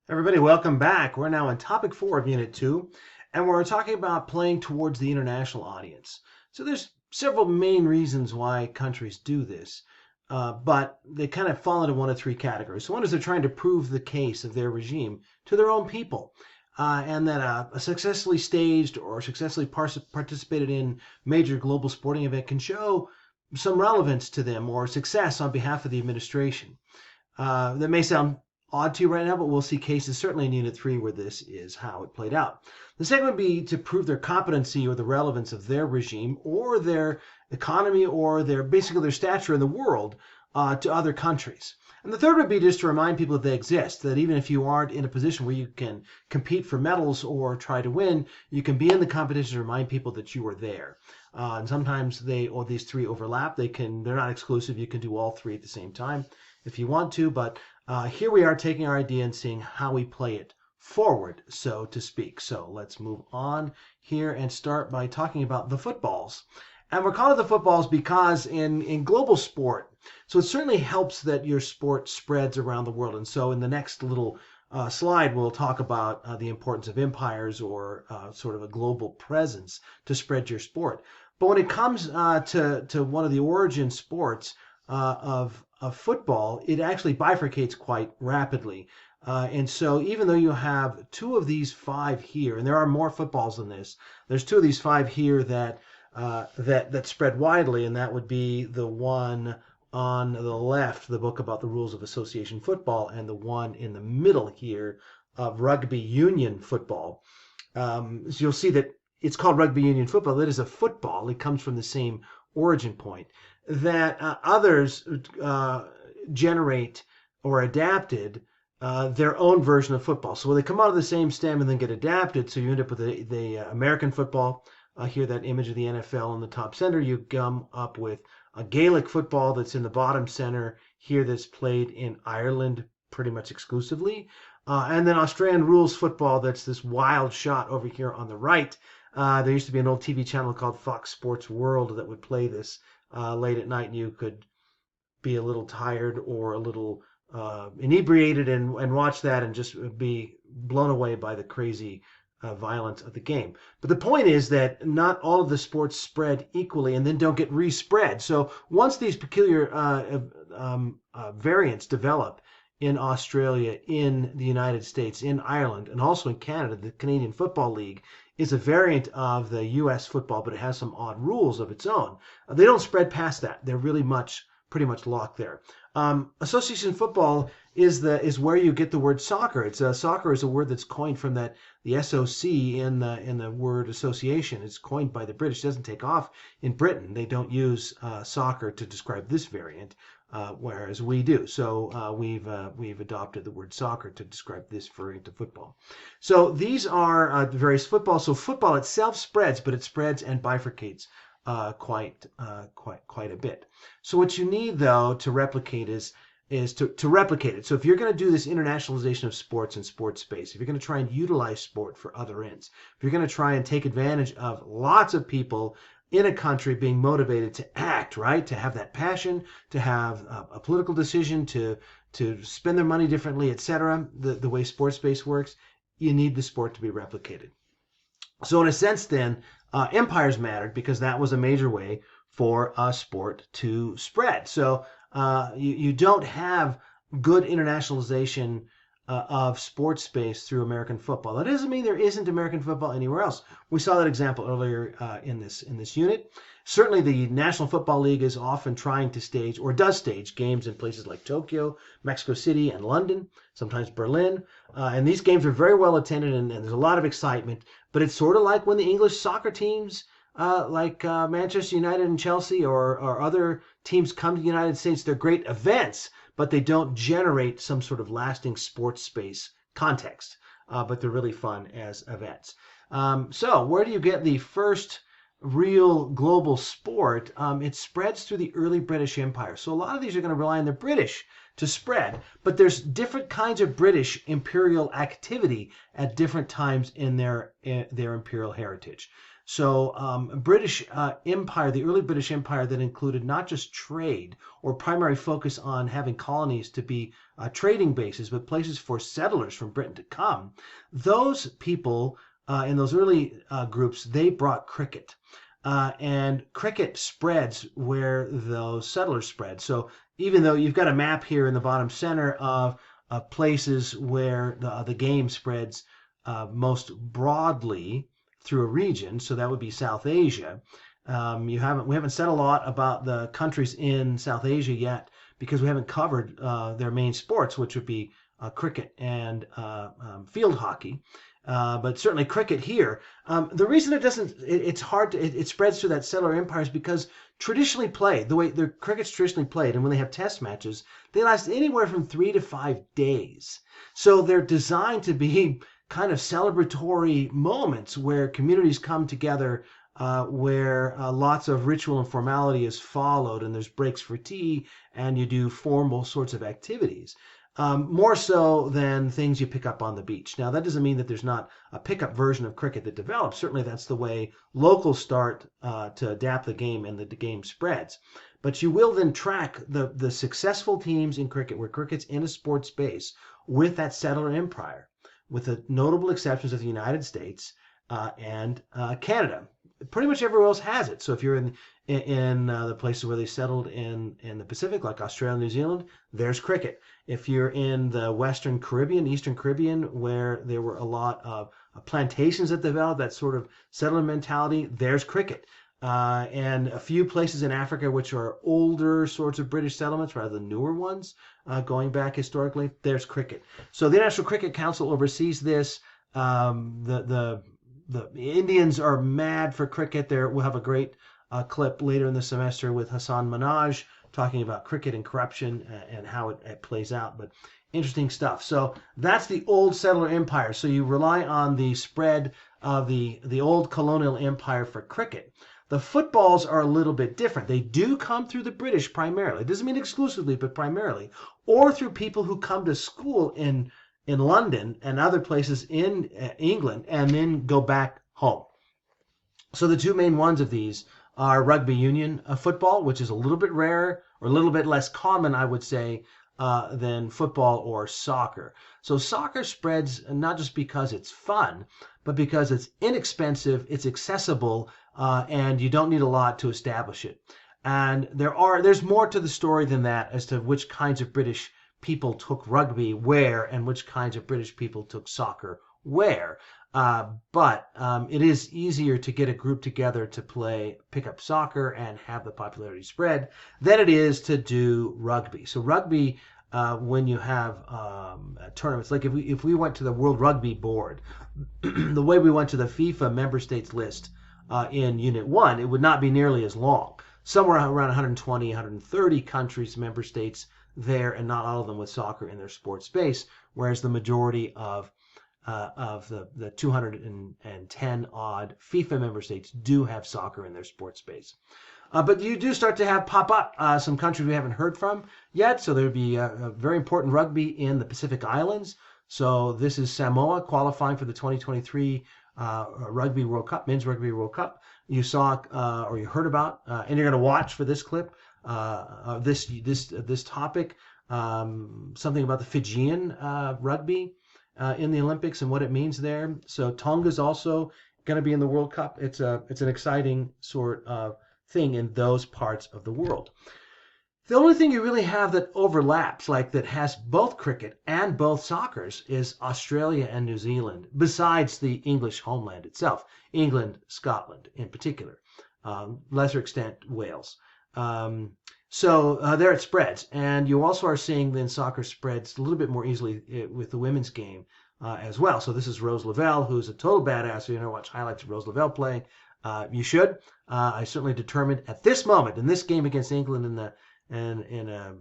Everybody, welcome back. We're now on topic 4 of Unit 2, and we're talking about playing towards the international audience. So there's several main reasons why countries do this, but they kind of fall into one of three categories. So one is they're trying to prove the case of their regime to their own people, and that a successfully staged or successfully participated in major global sporting event can show some relevance to them or success on behalf of the administration. That may sound odd to you right now, but we'll see cases certainly in Unit 3 where this is how it played out. The second would be to prove their competency or the relevance of their regime or their economy or basically their stature in the world to other countries. And the third would be just to remind people that they exist, that even if you aren't in a position where you can compete for medals or try to win, you can be in the competition to remind people that you are there. And sometimes these three overlap. They're not exclusive. You can do all three at the same time if you want to, but here we are taking our idea and seeing how we play it forward, so to speak. So let's move on here and start by talking about the footballs. And we're calling it the footballs because in global sport, so it certainly helps that your sport spreads around the world. And so in the next little slide, we'll talk about the importance of empires or sort of a global presence to spread your sport. But when it comes to one of the origin sports of football, it actually bifurcates quite rapidly. And so even though you have two of these five here, and there are more footballs than this, there's two of these five here that spread widely, and that would be the one on the left, the book about the rules of association football, and the one in the middle here of rugby union football. So you'll see that it's called rugby union football. It is a football. It comes from the same origin point that others generate or adapted their own version of football. So they come out of the same stem and then get adapted. So you end up with the American football. Here, that image of the NFL in the top center. You come up with a Gaelic football that's in the bottom center here that's played in Ireland pretty much exclusively. And then Australian rules football, that's this wild shot over here on the right. There used to be an old TV channel called Fox Sports World that would play this late at night, and you could be a little tired or a little inebriated and watch that and just be blown away by the crazy violence of the game. But the point is that not all of the sports spread equally and then don't get respread. So once these peculiar variants develop in Australia, in the United States, in Ireland, and also in Canada, the Canadian Football League is a variant of the U.S. football, but it has some odd rules of its own. They don't spread past that. They're really pretty much locked there. Association football is where you get the word soccer. Soccer is a word that's coined from the SOC in the word association. It's coined by the British. It doesn't take off in Britain. They don't use soccer to describe this variant, whereas we do. So we've adopted the word soccer to describe this variant of football. So these are the various footballs. So football itself spreads, but it spreads and bifurcates quite a bit. So what you need though to replicate is to replicate it. So if you're going to do this internationalization of sports and sports space, if you're going to try and utilize sport for other ends, if you're going to try and take advantage of lots of people in a country being motivated to act, right, to have that passion, to have a political decision, to spend their money differently, etc., the way sports space works, you need the sport to be replicated. So in a sense then, empires mattered because that was a major way for a sport to spread. So you don't have good internationalization of sports space through American football. That doesn't mean there isn't American football anywhere else. We saw that example earlier in this unit. Certainly the National Football League is often trying to stage, or does stage, games in places like Tokyo, Mexico City, and London, sometimes Berlin. And these games are very well attended, and there's a lot of excitement. But it's sort of like when the English soccer teams like Manchester United and Chelsea or other teams come to the United States. They're great events, but they don't generate some sort of lasting sports space context. But they're really fun as events. So where do you get the first real global sport? It spreads through the early British Empire. So a lot of these are going to rely on the British to spread, but there's different kinds of British imperial activity at different times in their imperial heritage. So British Empire, the early British Empire that included not just trade or primary focus on having colonies to be trading bases, but places for settlers from Britain to come. Those people in those early groups, they brought cricket. And cricket spreads where those settlers spread. So even though you've got a map here in the bottom center of places where the game spreads most broadly through a region, so that would be South Asia. We haven't said a lot about the countries in South Asia yet because we haven't covered their main sports, which would be cricket and field hockey. But certainly cricket here. The reason it's hard it spreads through that settler empire is because traditionally played, the way the cricket's traditionally played, and when they have test matches, they last anywhere from 3 to 5 days. So they're designed to be kind of celebratory moments where communities come together, where lots of ritual and formality is followed, and there's breaks for tea, and you do formal sorts of activities. More so than things you pick up on the beach. Now, that doesn't mean that there's not a pickup version of cricket that develops. Certainly, that's the way locals start to adapt the game and the game spreads. But you will then track the successful teams in cricket, where cricket's in a sports space, with that settler empire, with the notable exceptions of the United States and Canada. Pretty much everywhere else has it. So if you're in the places where they settled in the Pacific, like Australia and New Zealand, there's cricket. If you're in the Western Caribbean, Eastern Caribbean, where there were a lot of plantations that developed, that sort of settler mentality, there's cricket. And a few places in Africa, which are older sorts of British settlements rather than newer ones, going back historically, there's cricket. So the International Cricket Council oversees this. The Indians are mad for cricket. We'll have a great clip later in the semester with Hassan Minhaj talking about cricket and corruption and how it plays out. But interesting stuff. So that's the old settler empire. So you rely on the spread of the old colonial empire for cricket. The footballs are a little bit different. They do come through the British primarily. It doesn't mean exclusively, but primarily, or through people who come to school in London and other places in England and then go back home. So the two main ones of these are rugby union football, which is a little bit rarer or a little bit less common, I would say, than football or soccer. So soccer spreads not just because it's fun, but because it's inexpensive, it's accessible, and you don't need a lot to establish it. And there's more to the story than that as to which kinds of British people took rugby where and which kinds of British people took soccer where. But it is easier to get a group together to pick up soccer and have the popularity spread than it is to do rugby. So rugby, when you have tournaments, like if we went to the World Rugby Board, the way we went to the FIFA member states list in Unit 1, it would not be nearly as long. Somewhere around 120, 130 countries, member states there, and not all of them with soccer in their sports space, whereas the majority of the 210 odd FIFA member states do have soccer in their sports space. But you do start to have pop up some countries we haven't heard from yet. So there would be a very important rugby in the Pacific Islands. So this is Samoa qualifying for the 2023 Rugby World Cup, Men's Rugby World Cup. You saw or you heard about, and you're going to watch for this clip, this topic, something about the Fijian rugby in the Olympics and what it means there. So Tonga's also going to be in the World Cup. It's an exciting sort of thing in those parts of the world. The only thing you really have that overlaps, like that has both cricket and both soccers, is Australia and New Zealand, besides the English homeland itself, England, Scotland in particular, lesser extent Wales. So there it spreads. And you also are seeing then soccer spreads a little bit more easily with the women's game as well. So this is Rose Lavelle, who's a total badass. So you know, watch highlights of Rose Lavelle play. You should. I certainly determined at this moment in this game against England in a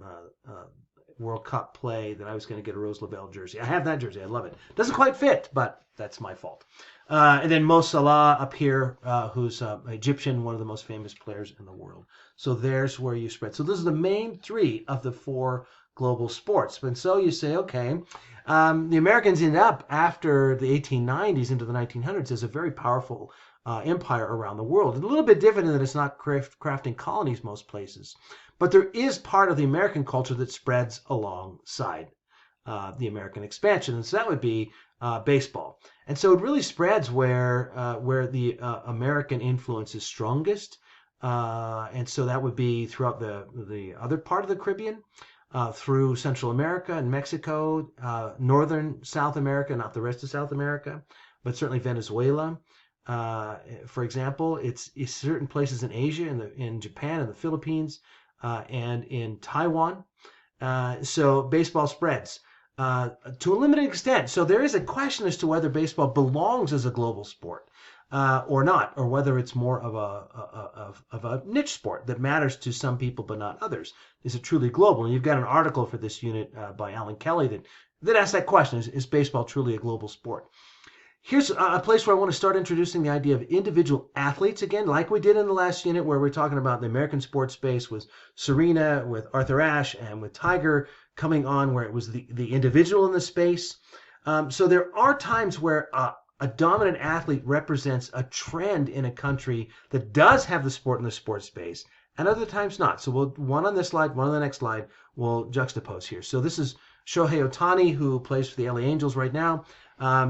World Cup play that I was going to get a Rose Lavelle jersey. I have that jersey. I love it. Doesn't quite fit, but that's my fault. And then Mo Salah up here, who's Egyptian, one of the most famous players in the world. So there's where you spread. So those are the main three of the four global sports. And so you say, okay, the Americans end up after the 1890s into the 1900s as a very powerful empire around the world. A little bit different in that it's not crafting colonies most places, but there is part of the American culture that spreads alongside the American expansion, and so that would be baseball. And so it really spreads where the American influence is strongest, and so that would be throughout the other part of the Caribbean, through Central America and Mexico, northern South America, not the rest of South America, but certainly Venezuela. For example, it's certain places in Asia, in Japan, and the Philippines, and in Taiwan. So baseball spreads to a limited extent. So there is a question as to whether baseball belongs as a global sport or not, or whether it's more of a niche sport that matters to some people but not others. Is it truly global? And you've got an article for this unit by Alan Kelly that asks that question: Is baseball truly a global sport? Here's a place where I want to start introducing the idea of individual athletes again, like we did in the last unit where we're talking about the American sports space with Serena, with Arthur Ashe, and with Tiger coming on, where it was the individual in the space. So there are times where a dominant athlete represents a trend in a country that does have the sport in the sports space, and other times not. So one on this slide, one on the next slide, we'll juxtapose here. So this is Shohei Ohtani, who plays for the LA Angels right now.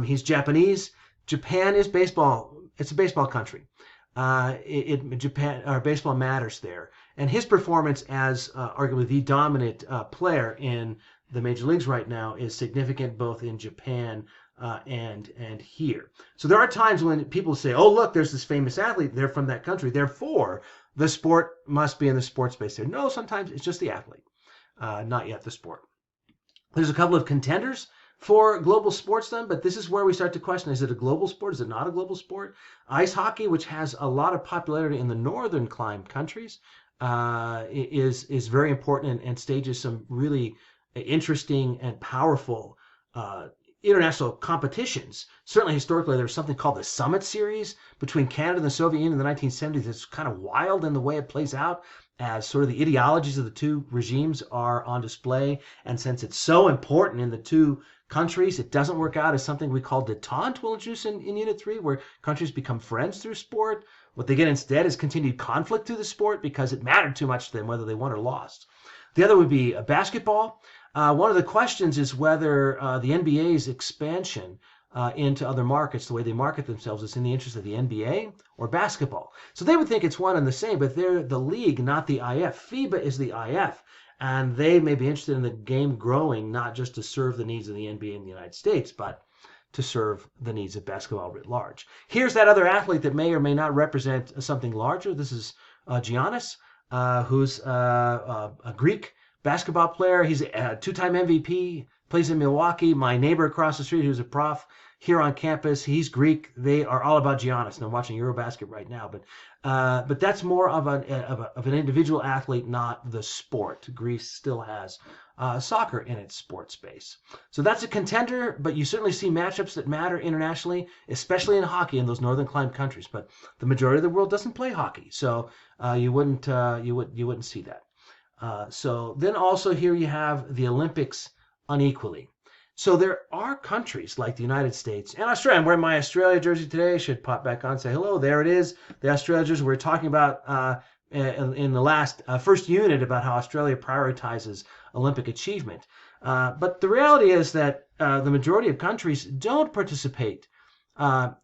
He's Japanese. Japan is baseball. It's a baseball country. Baseball matters there. And his performance as arguably the dominant player in the major leagues right now is significant both in Japan and here. So there are times when people say, oh, look, there's this famous athlete. They're from that country. Therefore, the sport must be in the sports space there. No, sometimes it's just the athlete, not yet the sport. There's a couple of contenders for global sports then, but this is where we start to question, is it a global sport? Is it not a global sport? Ice hockey, which has a lot of popularity in the northern climate countries, is very important and stages some really interesting and powerful international competitions. Certainly historically, there was something called the Summit Series between Canada and the Soviet Union in the 1970s. It's kind of wild in the way it plays out, as sort of the ideologies of the two regimes are on display. And since it's so important in the two countries, it doesn't work out as something we call detente we'll introduce in Unit 3, where countries become friends through sport. What they get instead is continued conflict through the sport because it mattered too much to them whether they won or lost. The other would be basketball. One of the questions is whether the NBA's expansion into other markets, the way they market themselves, is in the interest of the NBA or basketball. So they would think it's one and the same, but they're the league, not the IF. FIBA is the IF, and they may be interested in the game growing, not just to serve the needs of the NBA in the United States, but to serve the needs of basketball writ large. Here's that other athlete that may or may not represent something larger. This is Giannis, who's a Greek basketball player. He's a two-time MVP, plays in Milwaukee. My neighbor across the street, who's a prof here on campus, he's Greek. They are all about Giannis, and I'm watching Eurobasket right now. But that's more of an individual athlete, not the sport. Greece still has soccer in its sports space. So that's a contender, but you certainly see matchups that matter internationally, especially in hockey in those northern climate countries. But the majority of the world doesn't play hockey, so you wouldn't see that. So then also here you have the Olympics unequally. So there are countries like the United States and Australia. I'm wearing my Australia jersey today. I should pop back on and say hello. There it is, the Australia jersey. We're talking about in the last first unit about how Australia prioritizes Olympic achievement. But the reality is that the majority of countries don't participate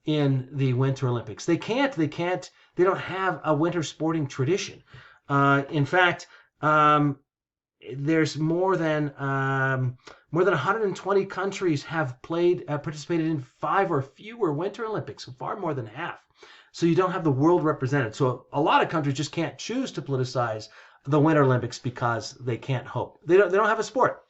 in the Winter Olympics. They don't have a winter sporting tradition. In fact, there's more than 120 countries have participated in 5 or fewer Winter Olympics, so far more than half. So you don't have the world represented. So a lot of countries just can't choose to politicize the Winter Olympics because they can't hope. They don't have a sport.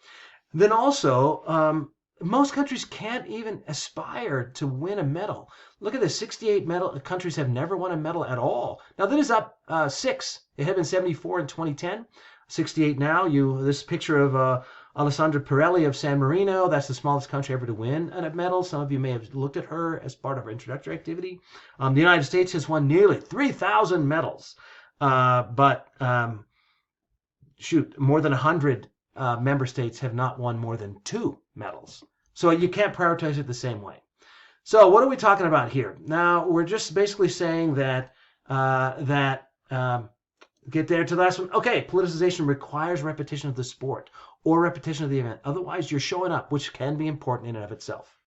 Then also, most countries can't even aspire to win a medal. Look at this, 68 countries have never won a medal at all. Now that is up 6. It had been 74 in 2010, 68 now. This picture of Alessandra Pirelli of San Marino, that's the smallest country ever to win a medal. Some of you may have looked at her as part of her introductory activity. The United States has won nearly 3,000 medals, but more than 100 member states have not won more than 2 medals. So you can't prioritize it the same way. So what are we talking about here? Now we're just basically saying that get there to the last one. Okay, politicization requires repetition of the sport or repetition of the event. Otherwise, you're showing up, which can be important in and of itself.